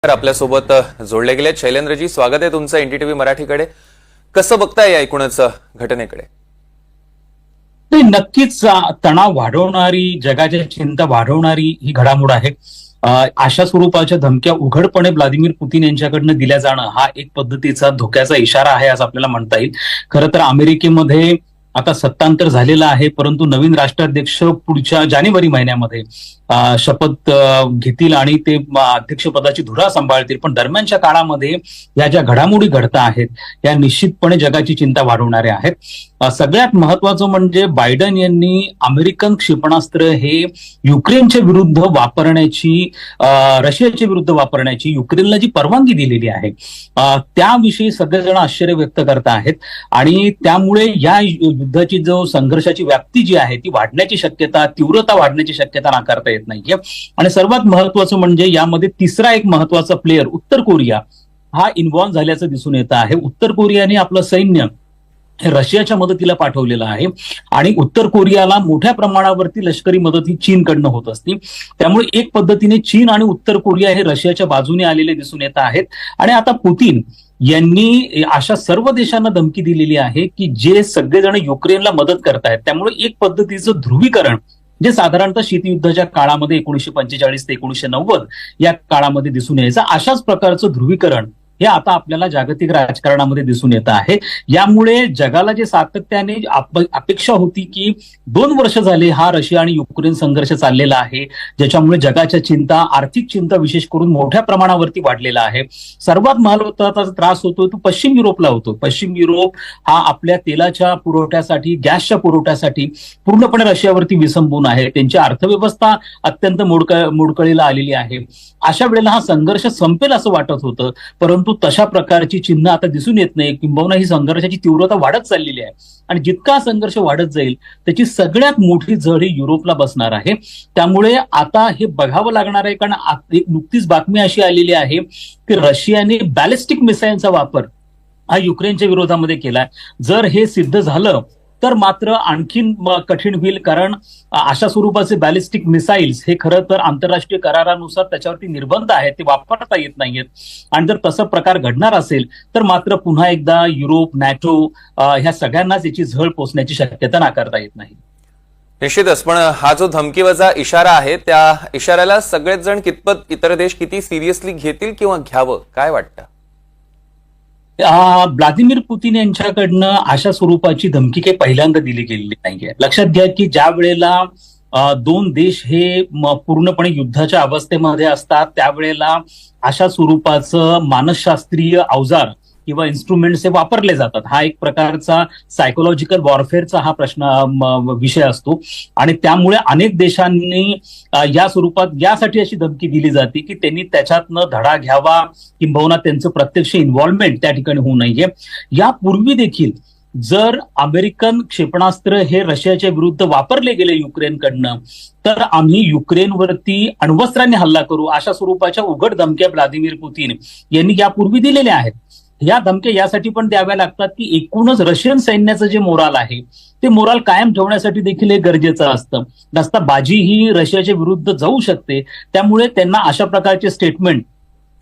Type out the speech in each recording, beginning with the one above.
आपल्यासोबत जोडले गेले शैलेंद्रजी, स्वागत आहे तुमचं एनडीटीव्ही मराठीकडे. कसं बघताय या एकूणच घटनेकडे? नक्कीच तणाव वाढवणारी, जगाच्या चिंता वाढवणारी ही घडामोड आहे. अशा स्वरूपाच्या धमक्या उघडपणे व्लादिमीर पुतीन यांच्याकडनं दिल्या जाणं हा एक पद्धतीचा धोक्याचा इशारा आहे असं आपल्याला म्हणता येईल. खरं तर अमेरिकेमध्ये आता सत्तांतर झालेलं आहे, परंतु नवीन राष्ट्राध्यक्ष पुढच्या जानेवारी महिन्यामध्ये शपथ घेतील आणि ते अध्यक्षपदाची धुरा सांभाळतील. पण दरम्यानच्या काळामध्ये या ज्या घडामोडी घडता आहेत या निश्चितपणे जगाची चिंता वाढवणाऱ्या आहेत. सगळ्यात महत्वाचं म्हणजे बायडन यांनी अमेरिकन क्षेपणास्त्र हे युक्रेनच्या विरुद्ध वापरण्याची, रशियाच्या विरुद्ध वापरण्याची युक्रेनला जी परवानगी दिलेली आहे त्याविषयी सगळेजण आश्चर्य व्यक्त करत आहेत. आणि त्यामुळे या युद्धाची जो संघर्षाची व्याप्ती जी आहे ती वाढण्याची शक्यता, तीव्रता वाढण्याची शक्यता नाकारता येत नाहीये. आणि सर्वात महत्वाचं म्हणजे यामध्ये तिसरा एक महत्वाचा प्लेयर उत्तर कोरिया हा इन्व्हॉल्व्ह झाल्याचं दिसून येत आहे. उत्तर कोरियाने आपलं सैन्य रशियाच्या मदतीला पाठवलेलं आहे आणि उत्तर कोरियाला मोठ्या प्रमाणावरती लष्करी मदत ही चीनकडनं होत असते. त्यामुळे एक पद्धतीने चीन आणि उत्तर कोरिया हे रशियाच्या बाजूने आलेले दिसून येत आहेत. आणि आता पुतीन यांनी अशा सर्व देशांना धमकी दिलेली आहे की जे सगळेजण युक्रेनला मदत करतायत, त्यामुळे एक पद्धतीचं ध्रुवीकरण जे साधारणतः शीतयुद्धाच्या काळामध्ये 1945 ते 1990 या काळामध्ये दिसून यायचं, अशाच प्रकारचं ध्रुवीकरण हे आता आपल्याला जागतिक राजकारणामध्ये दिसून येत आहे. यामुळे जगाला जे सातत्याने अपेक्षा होती की 2 वर्ष झाले हा रशिया आणि युक्रेन संघर्ष चाललेला आहे, ज्याच्यामुळे जगाच्या चिंता, आर्थिक चिंता विशेष करून मोठ्या प्रमाणावरती वाढलेला आहे. सर्वात महत्त्वाचा त्रास होतो तो पश्चिम युरोपला होतो. पश्चिम युरोप हा आपल्या तेलाच्या पुरवठ्यासाठी, गॅसच्या पुरवठ्यासाठी पूर्णपणे रशियावरती विसंबून आहे. त्यांची अर्थव्यवस्था अत्यंत मोडकळीला आलेली आहे. अशा वेळेला हा संघर्ष संपेल असं वाटत होतं, परंतु तशा प्रकारची चिन्ह आता दिसून येत नाही. किंबहुना ही संघर्षाची तीव्रता वाढत चाललेली आहे आणि जितका संघर्ष वाढत जाईल त्याची सगळ्यात मोठी झळ ही युरोपला बसणार आहे. त्यामुळे आता हे बघावं लागणार आहे, कारण नुकतीच बातमी अशी आलेली आहे की रशियाने बॅलिस्टिक मिसाईलचा वापर हा युक्रेनच्या विरोधामध्ये केलाय. जर हे सिद्ध झालं तर मात्र आणखीन कठीण होईल, कारण अशा स्वरूपाचे बॅलिस्टिक मिसाईल्स हे खरं तर आंतरराष्ट्रीय करारानुसार त्याच्यावरती निर्बंध आहेत, ते वापरता येत नाहीयेत. आणि जर तसा प्रकार घडणार असेल तर मात्र पुन्हा एकदा युरोप, नॅटो ह्या सगळ्यांनाच याची झळ पोचण्याची शक्यता नाकारता येत नाही. निश्चितच. पण हा जो धमकीवजा इशारा आहे त्या इशाऱ्याला सगळेच जण कितपत, इतर देश किती सिरियसली घेतील किंवा घ्यावं, काय वाटतं? व्लादिमीर पुतीन यांच्याकडनं अशा स्वरूपाची धमकी काही पहिल्यांदा दिली गेलेली नाहीये. लक्षात घ्या की ज्या वेळेला 2 देश हे पूर्णपणे युद्धाच्या अवस्थेमध्ये असतात त्यावेळेला अशा स्वरूपाचं मानसशास्त्रीय अवजार किंवा इन्स्ट्रुमेंट्स हे वापरले जातात. हा एक प्रकारचा सायकोलॉजिकल वॉरफेअरचा हा विषय असतो आणि त्यामुळे अनेक देशांनी या स्वरूपात यासाठी अशी धमकी दिली जाते की त्यांनी त्याच्यातनं धडा घ्यावा, किंबहुना त्यांचं प्रत्यक्ष इन्व्हॉल्वमेंट त्या ठिकाणी होऊ नये. यापूर्वी देखील जर अमेरिकन क्षेपणास्त्र हे रशियाच्या विरुद्ध वापरले गेले युक्रेनकडनं तर आम्ही युक्रेनवरती अण्वस्त्रांनी हल्ला करू, अशा स्वरूपाच्या उघड धमक्या व्लादिमीर पुतीन यांनी यापूर्वी दिलेल्या आहेत. या धमक्या यासाठी पण द्याव्या लागतात की एकूणच रशियन सैन्याचं जे मोराल आहे ते मोराल कायम ठेवण्यासाठी देखील हे गरजेचं असतं. नसता बाजी ही रशियाच्या विरुद्ध जाऊ शकते, त्यामुळे त्यांना अशा प्रकारचे स्टेटमेंट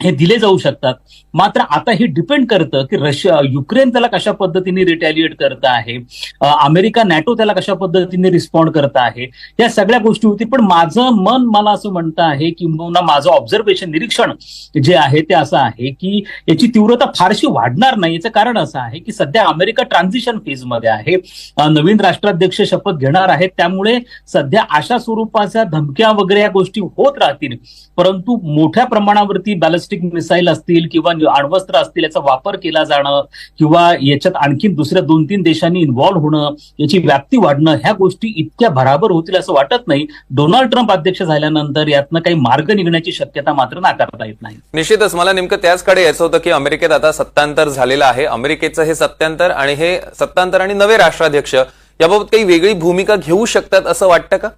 हे दिले जाऊ शकतात. मात्र आता हे डिपेंड करतं की युक्रेन त्याला कशा पद्धतीने रिटॅलिएट करत आहे, अमेरिका, नॅटो त्याला कशा पद्धतीने रिस्पॉन्ड करत आहे, या सगळ्या गोष्टी होतील. पण माझं मन मला असं म्हणतं आहे, किंबहुना माझं ऑब्झर्वेशन, निरीक्षण जे आहे ते असं आहे की याची तीव्रता फारशी वाढणार नाही. याचं कारण असं आहे की सध्या अमेरिका ट्रान्झिशन फेजमध्ये आहे, नवीन राष्ट्राध्यक्ष शपथ घेणार आहेत. त्यामुळे सध्या अशा स्वरूपाच्या धमक्या वगैरे या गोष्टी होत राहतील, परंतु मोठ्या प्रमाणावरती बॅलिस्टिक मिसाईल असतील किंवा अण्वस्त्र असतील याचा वापर केला जाणं किंवा याच्यात आणखी दुसऱ्या 2-3 देशांनी इन्व्हॉल्व्ह होणं, याची व्याप्ती वाढणं, ह्या गोष्टी इतक्या भराभर होतील असं वाटत नाही. डोनाल्ड ट्रम्प अध्यक्ष झाल्यानंतर यातनं काही मार्ग निघण्याची शक्यता मात्र नाकारता येत नाही. निश्चितच. मला नेमकं त्याचकडे यायचं होतं की अमेरिकेत आता सत्तांतर झालेलं आहे. अमेरिकेचं हे सत्तांतर आणि नवे राष्ट्राध्यक्ष याबाबत काही वेगळी भूमिका घेऊ शकतात असं वाटतं का?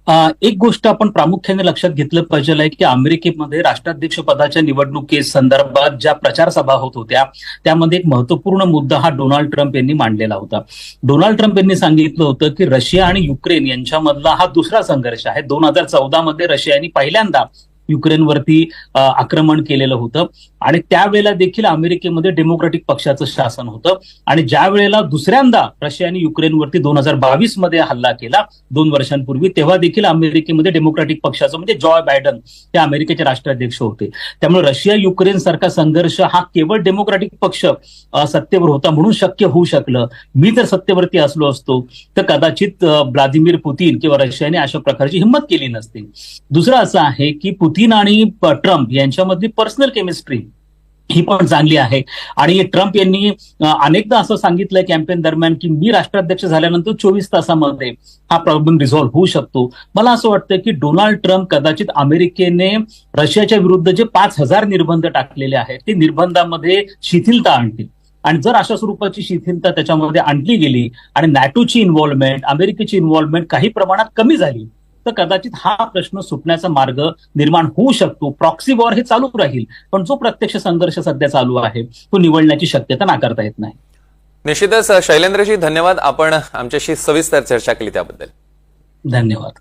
एक गोष्ट आपण प्रामुख्याने लक्षात घेतलं पाहिजे की अमेरिकेमध्ये राष्ट्राध्यक्ष पदाच्या निवडणुकीसंदर्भात ज्या प्रचार सभा होत होत्या त्यामध्ये एक महत्वपूर्ण मुद्दा हा डोनाल्ड ट्रम्प यांनी मांडलेला होता. डोनाल्ड ट्रम्प यांनी सांगितलं होतं की रशिया आणि युक्रेन यांच्यामधला हा दुसरा संघर्ष आहे. 2014 मध्ये रशियाने पहिल्यांदा युक्रेनवरती आक्रमण केलेलं होतं आणि त्यावेळेला देखील अमेरिकेमध्ये डेमोक्रॅटिक पक्षाचं शासन होतं आणि ज्या वेळेला दुसऱ्यांदा रशियाने युक्रेनवरती 2022 मध्ये हल्ला केला 2 वर्षांपूर्वी, तेव्हा देखील अमेरिकेमध्ये डेमोक्रॅटिक पक्षाचं म्हणजे जॉय बायडन हे अमेरिकेचे राष्ट्राध्यक्ष होते. त्यामुळे रशिया युक्रेन सारखा संघर्ष हा केवळ डेमोक्रॅटिक पक्ष सत्तेवर होता म्हणून शक्य होऊ शकलं. मी जर सत्तेवरती असलो असतो तर कदाचित व्लादिमीर पुतीन किंवा रशियाने अशा प्रकारची हिंमत केली नसती. दुसरं असं आहे की पुतीन आणि ट्रम्प यांच्यामधली पर्सनल केमिस्ट्री ही पण चांगली आहे आणि ट्रम्प यांनी अनेकदा असं सांगितलंय कॅम्पेन दरम्यान की मी राष्ट्राध्यक्ष झाल्यानंतर 24 तासामध्ये हा प्रॉब्लेम रिझॉल्व्ह होऊ शकतो. मला असं वाटतं की डोनाल्ड ट्रम्प कदाचित अमेरिकेने रशियाच्या विरुद्ध जे 5,000 निर्बंध टाकलेले आहेत ते निर्बंधामध्ये शिथिलता आणतील आणि जर अशा स्वरूपाची शिथिलता त्याच्यामध्ये आणली गेली आणि नॅटोची इन्व्हॉल्वमेंट, अमेरिकेची इन्व्हॉल्वमेंट काही प्रमाणात कमी झाली तर कदाचित हा प्रश्न सुटण्याचा मार्ग निर्माण होऊ शकतो. प्रॉक्सी वॉर हे चालू राहील पण जो प्रत्यक्ष संघर्ष सध्या चालू आहे तो निवडण्याची शक्यता नाकारता येत नाही. निश्चितच शैलेंद्रजी, धन्यवाद. आपण आमच्याशी सविस्तर चर्चा केली त्याबद्दल. धन्यवाद.